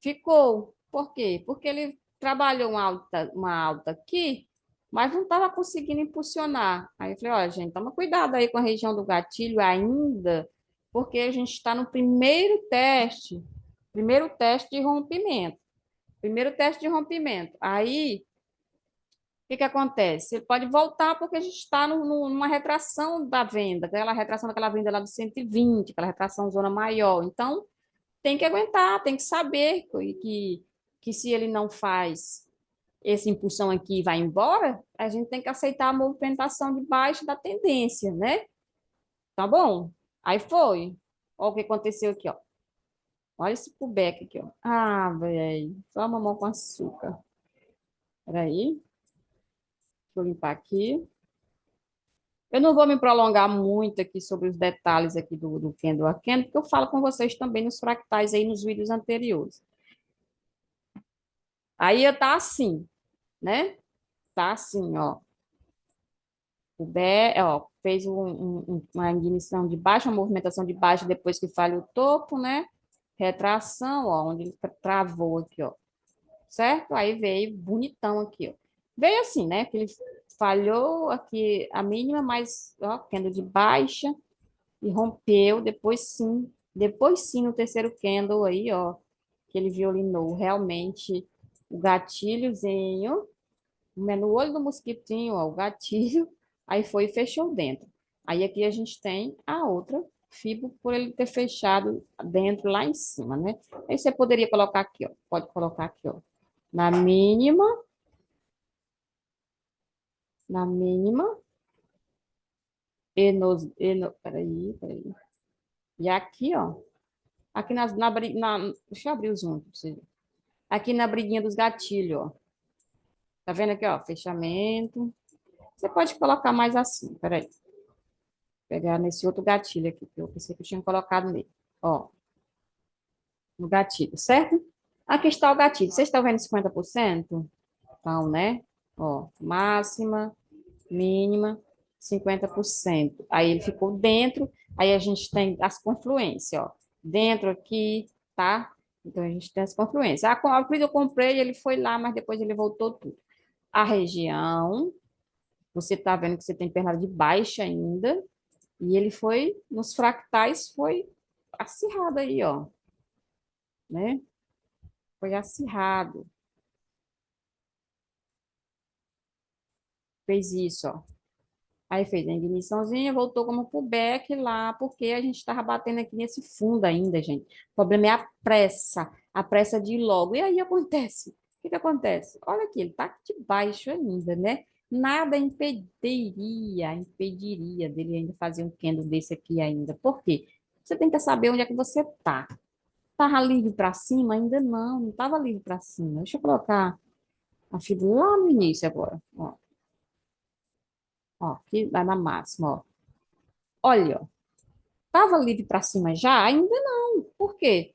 Ficou. Por quê? Porque ele trabalhou uma alta aqui, mas não estava conseguindo impulsionar. Aí eu falei, olha, gente, toma cuidado aí com a região do gatilho ainda, porque a gente está no primeiro teste de rompimento. Primeiro teste de rompimento. Aí o que que acontece? Ele pode voltar porque a gente está numa retração da venda, aquela retração daquela venda lá do 120, aquela retração zona maior. Então, tem que aguentar, tem que saber que se ele não faz essa impulsão aqui e vai embora, a gente tem que aceitar a movimentação de baixo da tendência, né? Tá bom? Aí foi. Olha o que aconteceu aqui, ó. Olha esse pullback aqui, ó. Ah, velho. Só mamão com açúcar. Peraí. Deixa eu limpar aqui. Eu não vou me prolongar muito aqui sobre os detalhes aqui do Candle a Candle, porque eu falo com vocês também nos fractais aí nos vídeos anteriores. Aí tá assim, né? Tá assim, ó. O B, ó, fez uma ignição de baixa, uma movimentação de baixa depois que falha o topo, né? Retração, ó, onde ele travou aqui, ó. Certo? Aí veio bonitão aqui, ó. Veio assim, né? Que ele falhou aqui a mínima, mas, ó, candle de baixa e rompeu, depois sim, no terceiro candle aí, ó, que ele violinou realmente o gatilhozinho, no olho do mosquitinho, ó, o gatilho, aí foi e fechou dentro. Aí aqui a gente tem a outra fibra por ele ter fechado dentro lá em cima, né? Aí você poderia colocar aqui, ó, pode colocar aqui, ó, na mínima, na mínima, peraí. E aqui, ó, aqui deixa eu abrir o zoom pra você ver. Aqui na briguinha dos gatilhos, ó. Tá vendo aqui, ó? Fechamento. Você pode colocar mais assim, peraí. Pegar nesse outro gatilho aqui, que eu pensei que eu tinha colocado nele. Ó, no gatilho, certo? Aqui está o gatilho. Vocês estão vendo 50%? Então, né? Ó, máxima, mínima, 50%. Aí ele ficou dentro, aí a gente tem as confluências, ó. Dentro aqui, tá? Então a gente tem as confluências. A que eu comprei, ele foi lá, mas depois ele voltou tudo. A região, você tá vendo que você tem perna de baixa ainda, e ele foi, nos fractais, foi acirrado aí, ó, né? Foi acirrado. fez isso, ó. Aí fez a igniçãozinha, voltou como pullback lá, porque a gente estava batendo aqui nesse fundo ainda, gente. O problema é a pressa de ir logo. E aí acontece, o que que acontece? Olha aqui, ele está aqui de baixo ainda, né? Nada impediria dele ainda fazer um candle desse aqui ainda. Por quê? Você tem que saber onde é que você tá. Tava livre para cima? Ainda não estava livre para cima. Deixa eu colocar a figura lá no início agora. Ó, aqui vai na máxima, ó. Olha, ó. Tava livre para cima já? Ainda não. Por quê?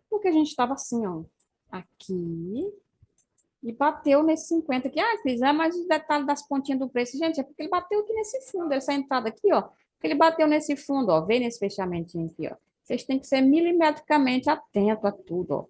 Porque a gente estava assim, ó, aqui e bateu nesse 50 aqui. Ah, Cris, é mais os detalhes das pontinhas do preço. Gente, é porque ele bateu aqui nesse fundo, essa entrada aqui, ó. Porque ele bateu nesse fundo, ó. Vem nesse fechamentinho aqui, ó. Vocês têm que ser milimetricamente atentos a tudo, ó.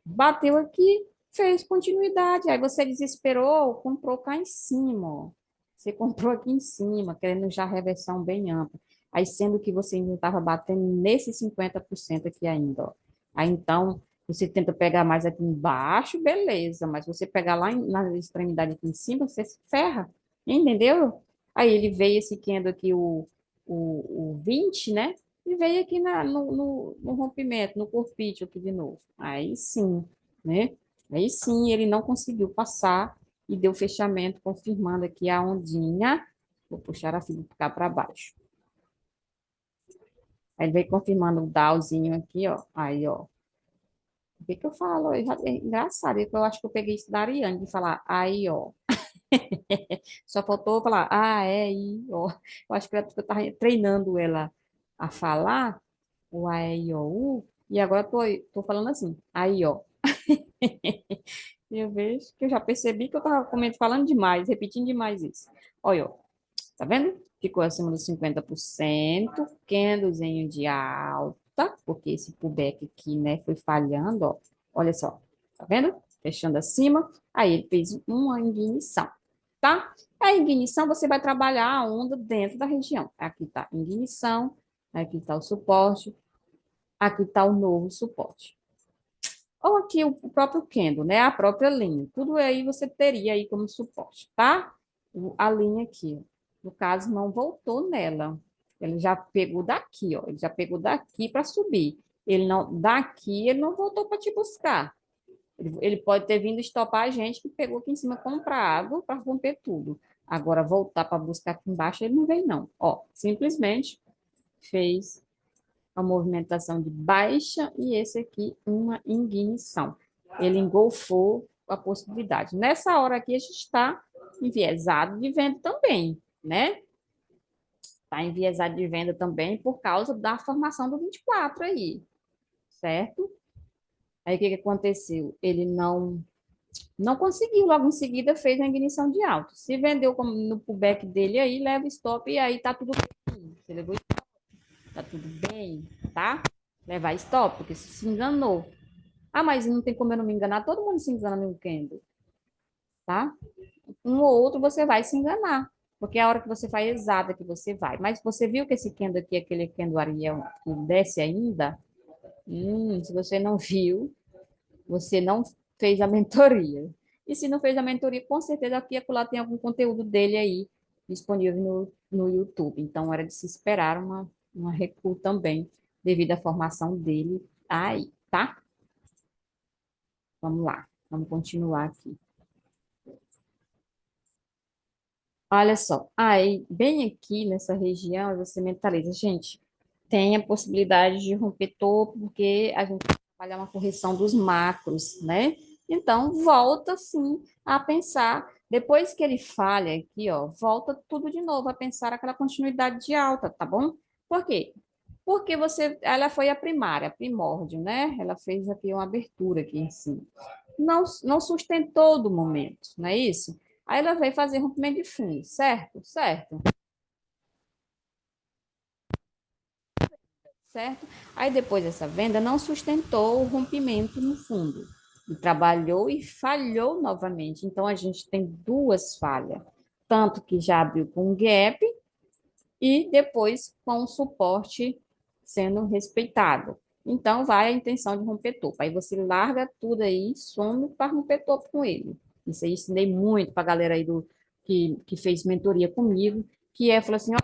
Bateu aqui, fez continuidade. Aí você desesperou, comprou cá em cima, ó. Você comprou aqui em cima, querendo já reversão bem ampla. Aí, sendo que você ainda estava batendo nesse 50% aqui ainda, ó. Aí, então, você tenta pegar mais aqui embaixo, beleza. Mas você pegar lá na extremidade aqui em cima, você se ferra. Entendeu? Aí, ele veio esse candle aqui, o 20, né? E veio aqui no rompimento, no corpício aqui de novo. Aí sim, né? Aí sim, ele não conseguiu passar e deu fechamento, confirmando aqui a ondinha. Vou puxar a fila cá para baixo. Aí ele veio confirmando o Dowzinho aqui, ó. Aí, ó. O que que eu falo? É engraçado, eu acho que eu peguei isso da Ariane, de falar aí, ó. Só faltou falar, aí, ó. Eu acho que era porque eu estava treinando ela a falar o A, E, I, O, U, e agora tô falando assim, aí, ó. E eu vejo que eu já percebi que eu estava falando demais, repetindo demais isso. Olha, ó, tá vendo? Ficou acima dos 50%, candlezinho de alta, porque esse pullback aqui, né, foi falhando, ó. Olha só, tá vendo? Fechando acima, aí ele fez uma ignição, tá? A ignição, você vai trabalhar a onda dentro da região. Aqui tá ignição, aqui tá o suporte, aqui está o novo suporte. Ou aqui o próprio candle, né? A própria linha. Tudo aí você teria aí como suporte, tá? A linha aqui, no caso, não voltou nela. Ele já pegou daqui, ó. Ele já pegou daqui para subir. Ele não, daqui ele não voltou para te buscar. Ele pode ter vindo estopar a gente que pegou aqui em cima comprado para romper tudo. Agora, voltar para buscar aqui embaixo, ele não vem, não. Ó, simplesmente fez a movimentação de baixa e esse aqui uma ignição. Ele engolfou a possibilidade. Nessa hora aqui a gente está enviesado de venda também, né? Está enviesado de venda também por causa da formação do 24 aí, certo? Aí o que que aconteceu? Ele não conseguiu, logo em seguida fez a ignição de alto. Se vendeu no pullback dele aí, leva stop e aí tá tudo bem. Você levou tá tudo bem, tá? Levar stop, porque você se enganou. Ah, mas não tem como eu não me enganar. Todo mundo se engana no candle, tá? Um ou outro você vai se enganar. Porque é a hora que você faz exata que você vai. Mas você viu que esse candle aqui, aquele candle Ariel, que desce ainda? Se você não viu, você não fez a mentoria. E se não fez a mentoria, com certeza aqui e acolá tem algum conteúdo dele aí disponível no YouTube. Então, era de se esperar uma recuo também, devido à formação dele aí, tá? Vamos lá, vamos continuar aqui. Olha só, aí, bem aqui nessa região, você mentaliza, gente, tem a possibilidade de romper topo, porque a gente vai trabalhar uma correção dos macros, né? Então, volta sim a pensar, depois que ele falha aqui, ó, volta tudo de novo a pensar aquela continuidade de alta, tá bom? Por quê? Porque ela foi a primária, a primórdio, né? Ela fez aqui uma abertura aqui em cima. Não sustentou do momento, não é isso? Aí ela veio fazer rompimento de fundo, certo? Certo. Certo? Aí depois dessa venda não sustentou o rompimento no fundo. E trabalhou e falhou novamente. Então a gente tem duas falhas. Tanto que já abriu com um gap e depois com o suporte sendo respeitado. Então vai a intenção de romper topo. Aí você larga tudo aí, some para romper topo com ele. Isso aí ensinei muito para a galera aí que fez mentoria comigo, que falou assim, ó,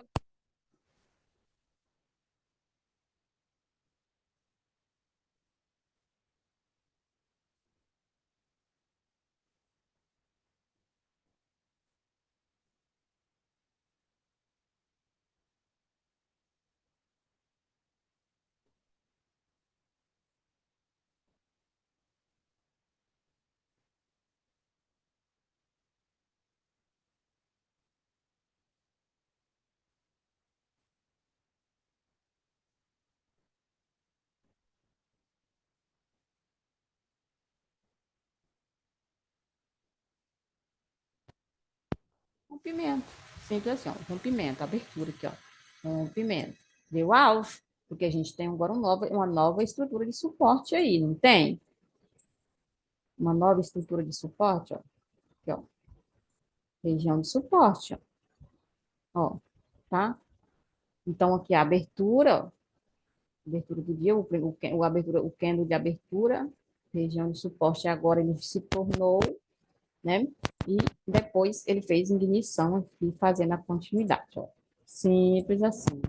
rompimento. Simples assim, ó, rompimento, abertura aqui, ó. Rompimento. Deu alvo, porque a gente tem agora uma nova estrutura de suporte aí, não tem? Uma nova estrutura de suporte, ó. Aqui, ó. Região de suporte, ó. Tá? Então, aqui a abertura, ó. Abertura do dia, o candle de abertura, região de suporte agora ele se tornou, né? E depois ele fez ignição aqui, fazendo a continuidade, ó. Simples assim.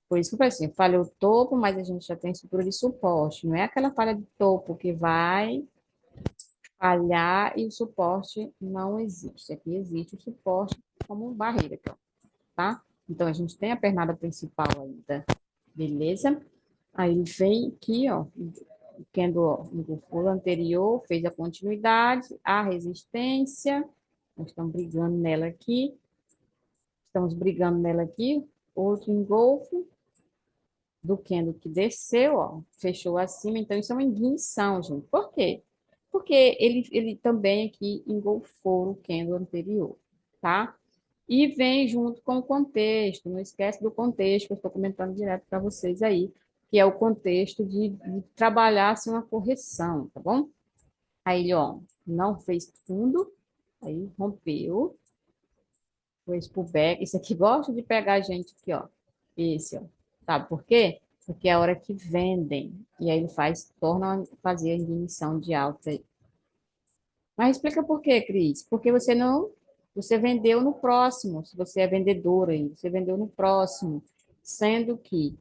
Por isso que eu falei assim, falha o topo, mas a gente já tem estrutura de suporte. Não é aquela falha de topo que vai falhar e o suporte não existe. Aqui existe o suporte como barreira, aqui, ó, tá? Então, a gente tem a pernada principal ainda, beleza? Aí ele vem aqui, ó, o candle, ó, no full anterior, fez a continuidade, a resistência, nós estamos brigando nela aqui, outro engolfo, do candle que desceu, ó, fechou acima, então isso é uma ignição, gente. Por quê? Porque ele também aqui engolfou o candle anterior, tá? E vem junto com o contexto, não esquece do contexto que eu estou comentando direto para vocês aí, que é o contexto de trabalhar assim, uma correção, tá bom? Aí ele, ó, não fez fundo, aí rompeu, foi pro back. Esse aqui gosta de pegar a gente aqui, ó. Esse, ó. Sabe por quê? Porque é a hora que vendem. E aí ele torna a fazer a ignição de alta. Mas explica por quê, Cris? Porque você vendeu no próximo. Se você é vendedora aí, você vendeu no próximo. Sendo que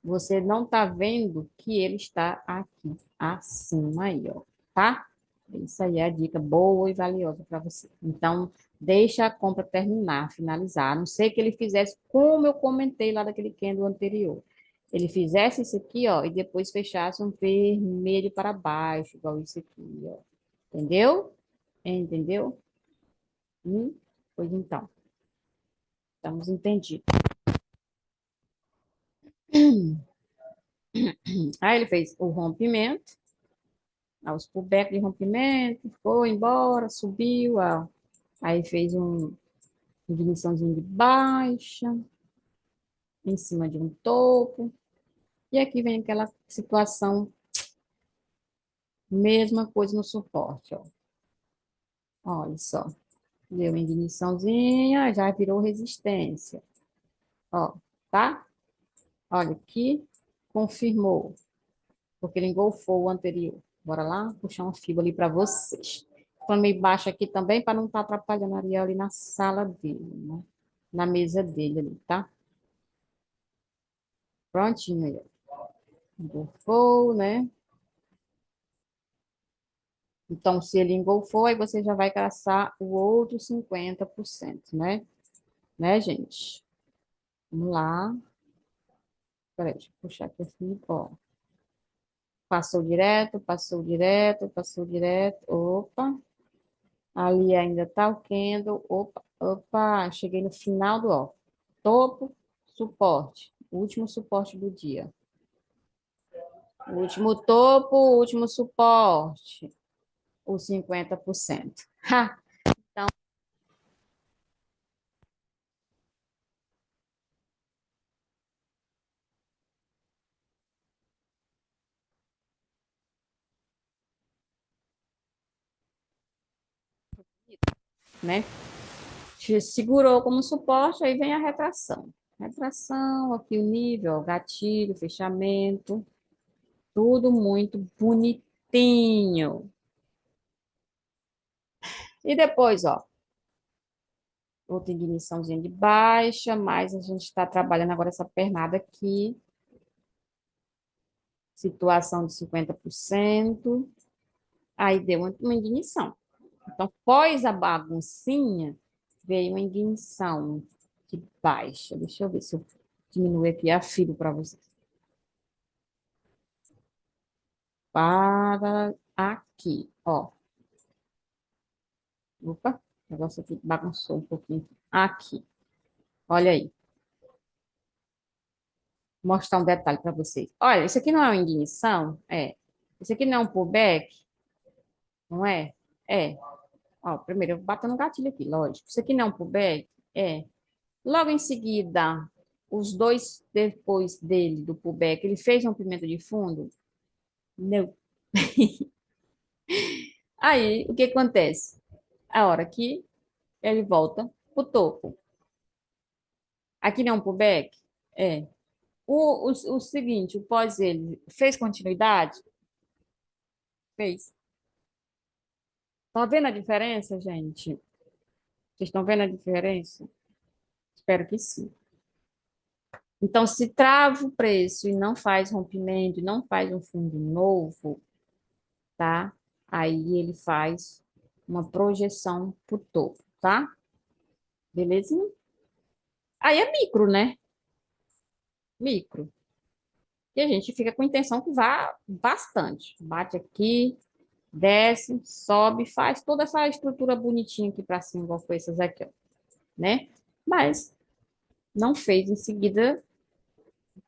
você não está vendo que ele está aqui, acima aí, ó, tá? Isso aí é a dica boa e valiosa para você. Então, deixa a compra terminar, finalizar. A não ser que ele fizesse como eu comentei lá daquele candle anterior. Ele fizesse isso aqui, ó, e depois fechasse um vermelho para baixo, igual isso aqui, ó. Entendeu? Entendeu? Pois então, estamos entendidos. Aí ele fez o rompimento, aos pullback de rompimento, foi embora, subiu, ó. Aí fez igniçãozinho de baixa, em cima de um topo. E aqui vem aquela situação, mesma coisa no suporte, ó. Olha só, deu uma igniçãozinha, já virou resistência, ó, tá? Olha aqui, confirmou, porque ele engolfou o anterior. Bora lá, puxar uma fibra ali para vocês. Tomei baixo aqui também, para não estar atrapalhando a Ariel ali na sala dele, né? Na mesa dele ali, tá? Prontinho aí. Engolfou, né? Então, se ele engolfou, aí você já vai traçar o outro 50%, né? Né, gente? Vamos lá. Peraí, deixa eu puxar aqui assim, ó. Passou direto, passou direto, passou direto. Opa. Ali ainda tá o candle. Opa, opa. Cheguei no final do ó. Topo, suporte. Último suporte do dia. Último topo, último suporte. O 50%. Ha! Então, né? Segurou como suporte, aí vem a retração. Retração, aqui o nível, ó, gatilho, fechamento, tudo muito bonitinho. E depois, ó, outra igniçãozinha de baixa, mas a gente está trabalhando agora essa pernada aqui, situação de 50%, aí deu uma ignição. Então, pós a baguncinha, veio uma ignição de baixa. Deixa eu ver se eu diminuo aqui a filo para vocês. Para aqui, ó. Opa, o negócio aqui bagunçou um pouquinho. Aqui, olha aí. Vou mostrar um detalhe para vocês. Olha, isso aqui não é uma ignição? É. Isso aqui não é um pullback? Não é? É. Ó, primeiro eu bato no gatilho aqui, lógico. Isso aqui não é um pullback? É. Logo em seguida, os dois depois dele, do pullback, ele fez um pimento de fundo? Não. Aí, o que acontece? A hora que ele volta pro topo. Aqui não é um pullback? É. O seguinte, o pós ele fez continuidade? Fez. Tá vendo a diferença, gente? Vocês estão vendo a diferença? Espero que sim. Então, se trava o preço e não faz rompimento, não faz um fundo novo, tá? Aí ele faz uma projeção pro topo, tá? Belezinha? Aí é micro, né? Micro. E a gente fica com a intenção que vá bastante. Bate aqui, desce, sobe, faz toda essa estrutura bonitinha aqui para cima, igual foi essas aqui, ó, né? Mas não fez em seguida,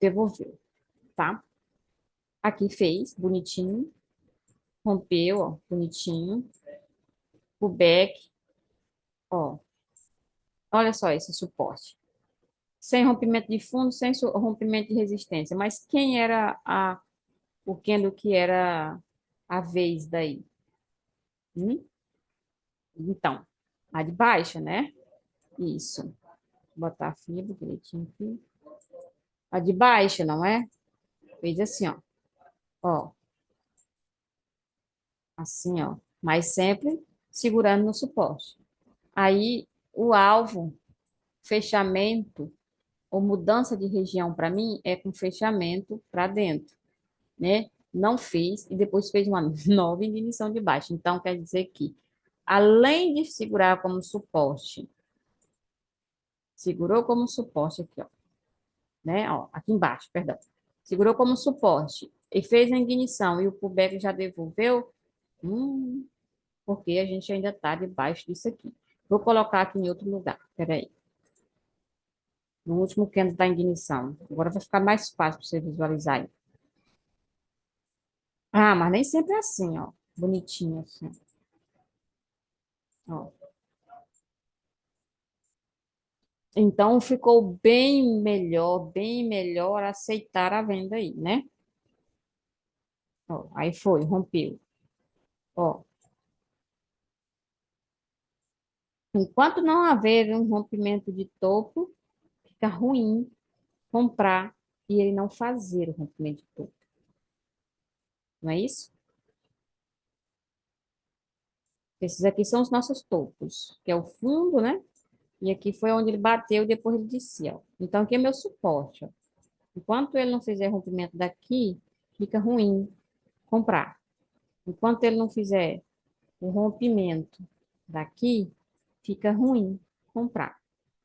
devolveu, tá? Aqui fez, bonitinho, rompeu, ó, bonitinho. O back, ó, olha só esse suporte. Sem rompimento de fundo, sem rompimento de resistência. Mas quem era o candle que era a vez daí? Hum? Então, a de baixa, né? Isso. Vou botar a fibra direitinho aqui. A de baixa, não é? Fez assim, ó. Ó, assim, ó. Mas sempre segurando no suporte. Aí, o alvo, fechamento ou mudança de região para mim é com fechamento para dentro, né? Não fez e depois fez uma nova indenização de baixa. Então, quer dizer que, além de segurar como suporte, segurou como suporte aqui, ó, né? Ó, aqui embaixo, perdão. Segurou como suporte e fez a ignição e o pullback já devolveu, porque a gente ainda está debaixo disso aqui. Vou colocar aqui em outro lugar, peraí. No último candle da ignição. Agora vai ficar mais fácil para você visualizar aí. Ah, mas nem sempre é assim, ó. Bonitinho assim. Ó. Então ficou bem melhor aceitar a venda aí, né? Ó, aí foi, rompeu. Ó, enquanto não haver um rompimento de topo, fica ruim comprar e ele não fazer o rompimento de topo. Não é isso? Esses aqui são os nossos topos, que é o fundo, né? E aqui foi onde ele bateu e depois ele descia, ó. Então aqui é meu suporte, ó. Enquanto ele não fizer rompimento daqui, fica ruim comprar. Enquanto ele não fizer o rompimento daqui, fica ruim comprar.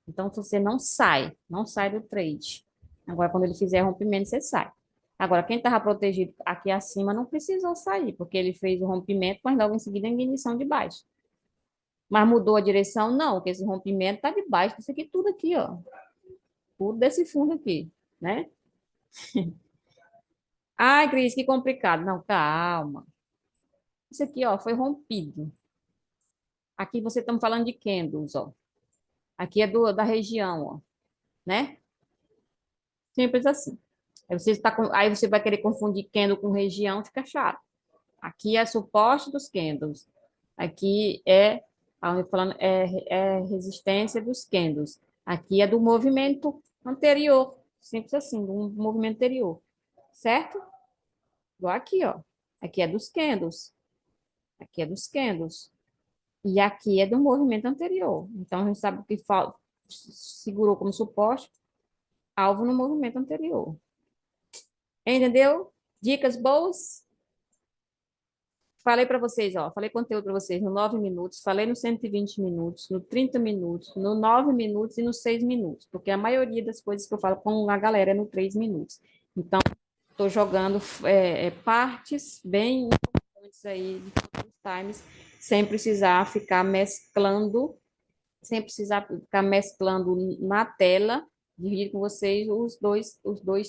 Então, você não sai do trade. Agora, quando ele fizer rompimento, você sai. Agora, quem estava protegido aqui acima não precisou sair, porque ele fez o rompimento, mas logo em seguida a ignição de baixo. Mas mudou a direção? Não, porque esse rompimento está debaixo disso aqui, tudo aqui, ó. Tudo desse fundo aqui, né? Ai, Cris, que complicado. Não, calma. Isso aqui, ó, foi rompido. Aqui você estamos falando de candles, ó. Aqui é da região, ó, né? Simples assim. Aí você vai querer confundir candle com região, fica chato. Aqui é suporte dos candles. Aqui é, falando, é resistência dos candles. Aqui é do movimento anterior. Simples assim, do movimento anterior. Certo? Igual aqui, ó. Aqui é dos candles. Aqui é dos candles. E aqui é do movimento anterior. Então, a gente sabe que segurou como suporte, alvo no movimento anterior. Entendeu? Dicas boas? Falei para vocês, ó, falei conteúdo para vocês no 9 minutos, falei no 120 minutos, no 30 minutos, no 9 minutos e no 6 minutos, porque a maioria das coisas que eu falo com a galera é no 3 minutos. Então, estou jogando partes bem importantes aí de todos os times, sem precisar ficar mesclando, sem precisar ficar mesclando na tela, dividir com vocês os dois,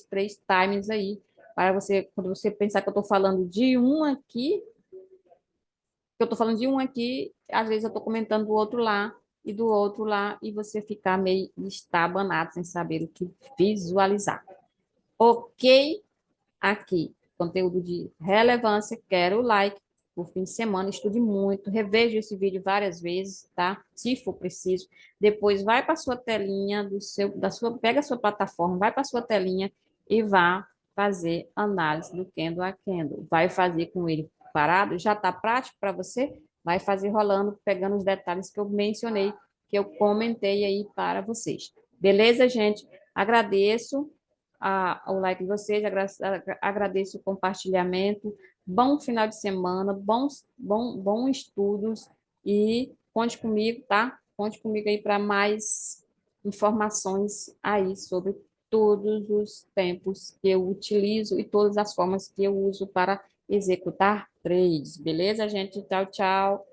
três times aí, para você, quando você pensar que eu estou falando de um aqui, eu estou falando de um aqui, às vezes eu estou comentando do outro lá e do outro lá, e você ficar meio estabanado sem saber o que visualizar. Ok? Aqui, conteúdo de relevância, quero o like. No fim de semana, estude muito, reveja esse vídeo várias vezes, tá? Se for preciso. Depois vai para sua telinha pega a sua plataforma, vai para sua telinha e vá fazer análise do candle a candle. Vai fazer com ele parado, já está prático para você? Vai fazer rolando, pegando os detalhes que eu mencionei, que eu comentei aí para vocês. Beleza, gente? Agradeço o like de vocês, agradeço o compartilhamento. Bom final de semana, bom estudos e conte comigo, tá? Conte comigo aí para mais informações aí sobre todos os tempos que eu utilizo e todas as formas que eu uso para executar trades. Beleza, gente? Tchau, tchau.